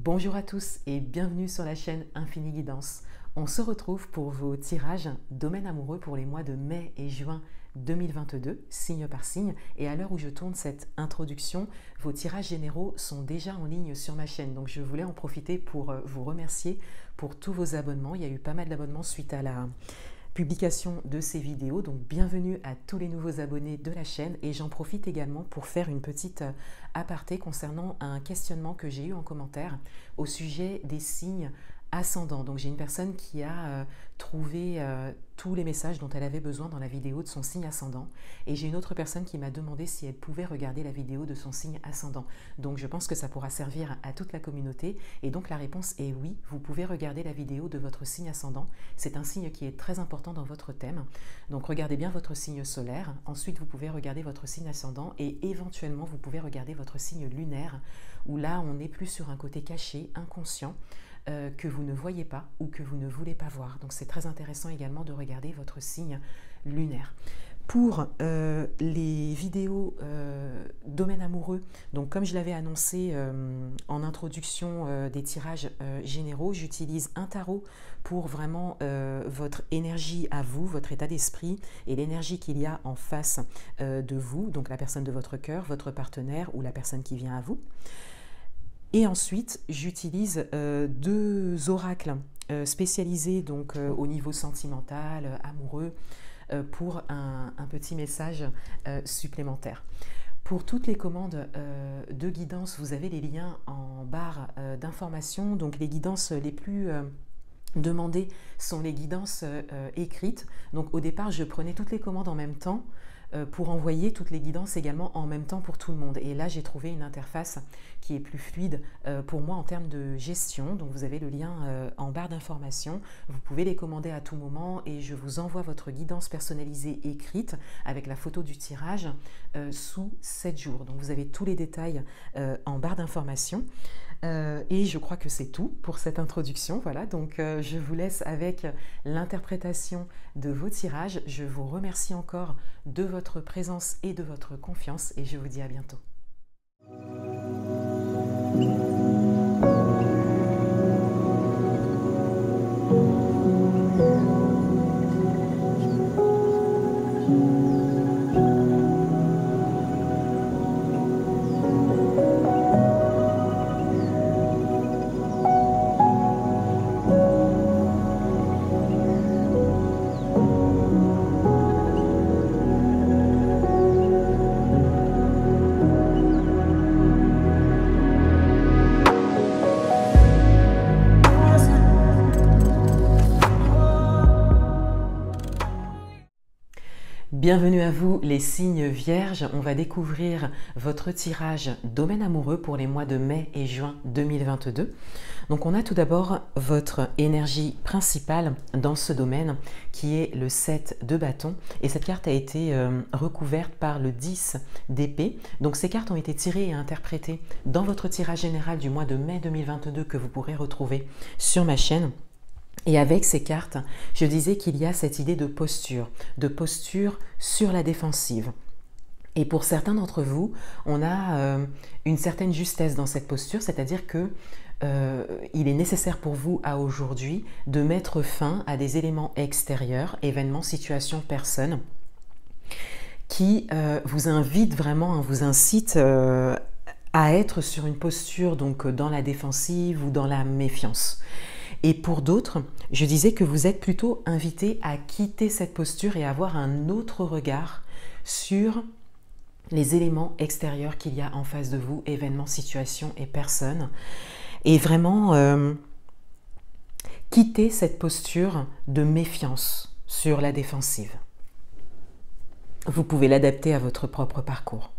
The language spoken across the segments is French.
Bonjour à tous et bienvenue sur la chaîne Infini Guidance. On se retrouve pour vos tirages domaine amoureux pour les mois de mai et juin 2022, signe par signe. Et à l'heure où je tourne cette introduction, vos tirages généraux sont déjà en ligne sur ma chaîne. Donc je voulais en profiter pour vous remercier pour tous vos abonnements. Il y a eu pas mal d'abonnements suite à la publication de ces vidéos, donc bienvenue à tous les nouveaux abonnés de la chaîne et j'en profite également pour faire une petite aparté concernant un questionnement que j'ai eu en commentaire au sujet des signes ascendants. Donc j'ai une personne qui a trouvé tous les messages dont elle avait besoin dans la vidéo de son signe ascendant et j'ai une autre personne qui m'a demandé si elle pouvait regarder la vidéo de son signe ascendant. Donc je pense que ça pourra servir à toute la communauté et donc la réponse est oui, vous pouvez regarder la vidéo de votre signe ascendant. C'est un signe qui est très important dans votre thème. Donc regardez bien votre signe solaire, ensuite vous pouvez regarder votre signe ascendant et éventuellement vous pouvez regarder votre signe lunaire où là on est plus sur un côté caché, inconscient, que vous ne voyez pas ou que vous ne voulez pas voir. Donc c'est très intéressant également de regarder votre signe lunaire. Pour les vidéos domaine amoureux, donc comme je l'avais annoncé en introduction des tirages généraux, j'utilise un tarot pour vraiment votre énergie à vous, votre état d'esprit et l'énergie qu'il y a en face de vous, donc la personne de votre cœur, votre partenaire ou la personne qui vient à vous. Et ensuite, j'utilise deux oracles spécialisés donc, au niveau sentimental, amoureux, pour un petit message supplémentaire. Pour toutes les commandes de guidance, vous avez les liens en barre d'information. Donc les guidances les plus demandées sont les guidances écrites. Donc au départ, je prenais toutes les commandes en même temps pour envoyer toutes les guidances également en même temps pour tout le monde. Et là, j'ai trouvé une interface qui est plus fluide pour moi en termes de gestion. Donc, vous avez le lien en barre d'information. Vous pouvez les commander à tout moment et je vous envoie votre guidance personnalisée écrite avec la photo du tirage sous 7 jours. Donc, vous avez tous les détails en barre d'information. Et je crois que c'est tout pour cette introduction. Voilà, donc je vous laisse avec l'interprétation de vos tirages. Je vous remercie encore de votre présence et de votre confiance et je vous dis à bientôt. Bienvenue à vous les signes vierges, on va découvrir votre tirage domaine amoureux pour les mois de mai et juin 2022. Donc on a tout d'abord votre énergie principale dans ce domaine qui est le 7 de bâton et cette carte a été recouverte par le 10 d'épée. Donc ces cartes ont été tirées et interprétées dans votre tirage général du mois de mai 2022 que vous pourrez retrouver sur ma chaîne. Et avec ces cartes, je disais qu'il y a cette idée de posture sur la défensive. Et pour certains d'entre vous, on a une certaine justesse dans cette posture, c'est-à-dire que il est nécessaire pour vous à aujourd'hui de mettre fin à des éléments extérieurs, événements, situations, personnes, qui vous invitent vraiment, vous incitent à être sur une posture donc dans la défensive ou dans la méfiance. Et pour d'autres, je disais que vous êtes plutôt invité à quitter cette posture et avoir un autre regard sur les éléments extérieurs qu'il y a en face de vous, événements, situations et personnes. Et vraiment quitter cette posture de méfiance sur la défensive. Vous pouvez l'adapter à votre propre parcours.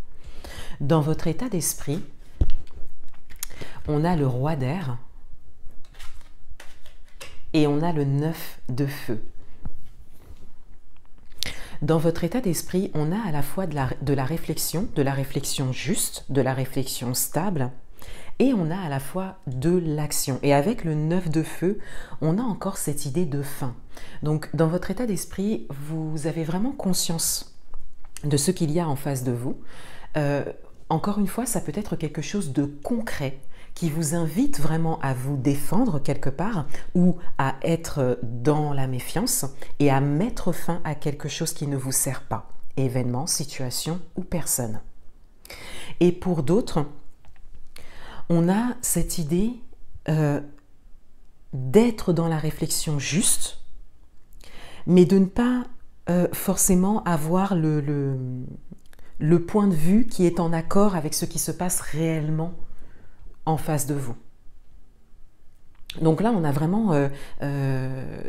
Dans votre état d'esprit, on a le roi d'air. Et on a le 9 de feu. Dans votre état d'esprit, on a à la fois de la réflexion juste, de la réflexion stable, et on a à la fois de l'action. Et avec le 9 de feu, on a encore cette idée de fin. Donc dans votre état d'esprit, vous avez vraiment conscience de ce qu'il y a en face de vous. Encore une fois, ça peut être quelque chose de concret qui vous invite vraiment à vous défendre quelque part ou à être dans la méfiance et à mettre fin à quelque chose qui ne vous sert pas, événement, situation ou personne. Et pour d'autres, on a cette idée d'être dans la réflexion juste, mais de ne pas forcément avoir le point de vue qui est en accord avec ce qui se passe réellement en face de vous. Donc là, on a vraiment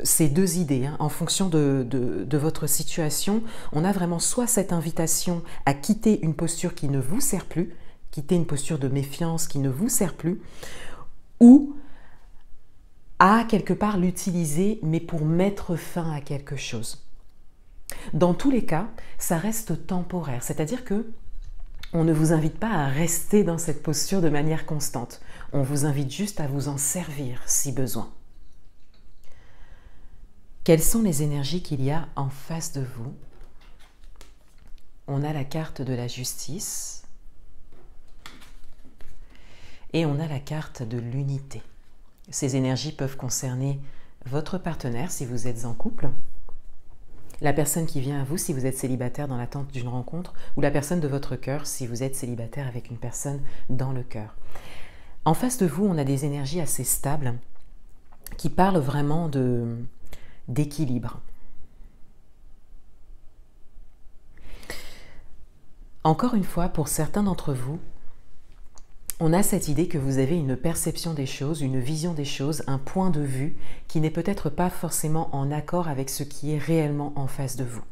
ces deux idées. Hein. En fonction de votre situation, on a vraiment soit cette invitation à quitter une posture qui ne vous sert plus, quitter une posture de méfiance qui ne vous sert plus, ou à quelque part l'utiliser, mais pour mettre fin à quelque chose. Dans tous les cas, ça reste temporaire, c'est-à-dire que on ne vous invite pas à rester dans cette posture de manière constante. On vous invite juste à vous en servir si besoin. Quelles sont les énergies qu'il y a en face de vous? On a la carte de la justice et on a la carte de l'unité. Ces énergies peuvent concerner votre partenaire si vous êtes en couple, la personne qui vient à vous si vous êtes célibataire dans l'attente d'une rencontre, ou la personne de votre cœur si vous êtes célibataire avec une personne dans le cœur. En face de vous, on a des énergies assez stables qui parlent vraiment d'équilibre. Encore une fois, pour certains d'entre vous, on a cette idée que vous avez une perception des choses, une vision des choses, un point de vue qui n'est peut-être pas forcément en accord avec ce qui est réellement en face de vous.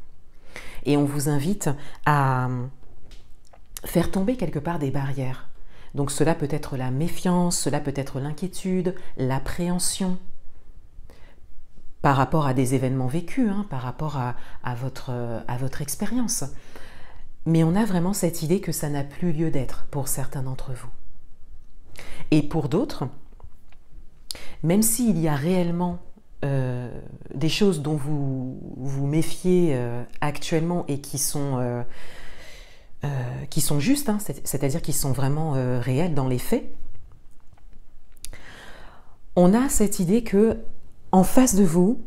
Et on vous invite à faire tomber quelque part des barrières. Donc cela peut être la méfiance, cela peut être l'inquiétude, l'appréhension par rapport à des événements vécus, hein, par rapport à votre expérience. Mais on a vraiment cette idée que ça n'a plus lieu d'être pour certains d'entre vous. Et pour d'autres, même s'il y a réellement des choses dont vous vous méfiez actuellement et qui sont justes, hein, c'est-à-dire qui sont vraiment réelles dans les faits, on a cette idée que en face de vous,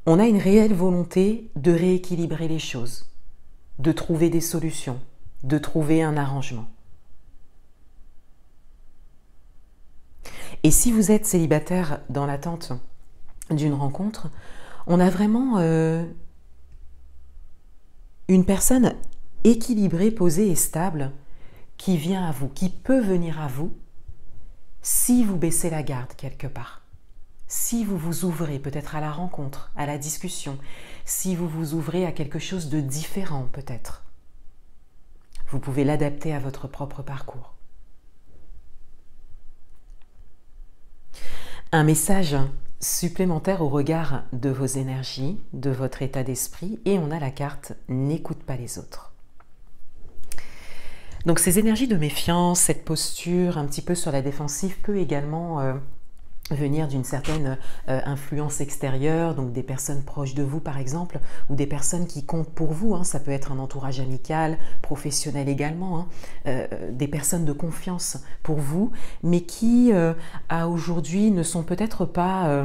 on a une réelle volonté de rééquilibrer les choses, de trouver des solutions, de trouver un arrangement. Et si vous êtes célibataire dans l'attente d'une rencontre, on a vraiment une personne équilibrée, posée et stable qui vient à vous, qui peut venir à vous si vous baissez la garde quelque part. Si vous vous ouvrez peut-être à la rencontre, à la discussion, si vous vous ouvrez à quelque chose de différent peut-être. Vous pouvez l'adapter à votre propre parcours. Un message supplémentaire au regard de vos énergies, de votre état d'esprit, et on a la carte « N'écoute pas les autres ». Donc ces énergies de méfiance, cette posture un petit peu sur la défensive peut également venir d'une certaine influence extérieure, donc des personnes proches de vous par exemple, ou des personnes qui comptent pour vous, hein. Ça peut être un entourage amical, professionnel également, hein. Des personnes de confiance pour vous, mais qui à aujourd'hui ne sont peut-être pas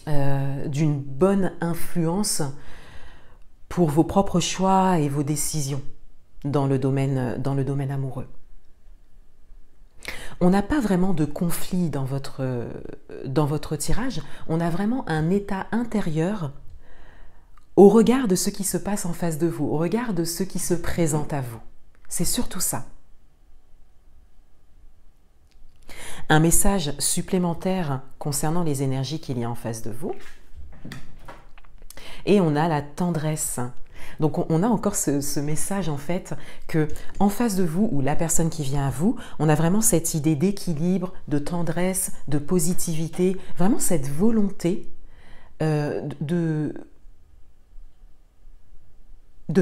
d'une bonne influence pour vos propres choix et vos décisions dans le domaine amoureux. On n'a pas vraiment de conflit dans votre tirage, on a vraiment un état intérieur au regard de ce qui se passe en face de vous, au regard de ce qui se présente à vous. C'est surtout ça. Un message supplémentaire concernant les énergies qu'il y a en face de vous. Et on a la tendresse. Donc on a encore ce message en fait que en face de vous ou la personne qui vient à vous, on a vraiment cette idée d'équilibre, de tendresse, de positivité, vraiment cette volonté de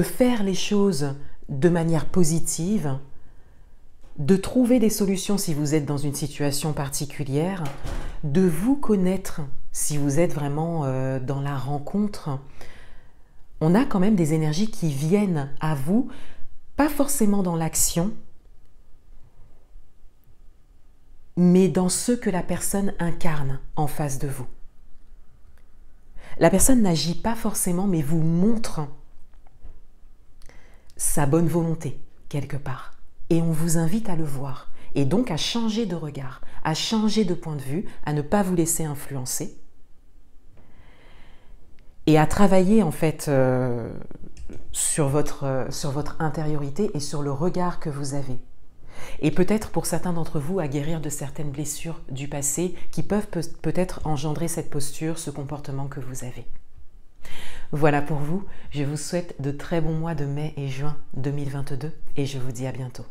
faire les choses de manière positive, de trouver des solutions si vous êtes dans une situation particulière, de vous connaître si vous êtes vraiment dans la rencontre. On a quand même des énergies qui viennent à vous, pas forcément dans l'action, mais dans ce que la personne incarne en face de vous. La personne n'agit pas forcément, mais vous montre sa bonne volonté quelque part. Et on vous invite à le voir. Et donc à changer de regard, à changer de point de vue, à ne pas vous laisser influencer. Et à travailler en fait sur votre intériorité et sur le regard que vous avez. Et peut-être pour certains d'entre vous à guérir de certaines blessures du passé qui peuvent peut-être engendrer cette posture, ce comportement que vous avez. Voilà pour vous, je vous souhaite de très bons mois de mai et juin 2022 et je vous dis à bientôt.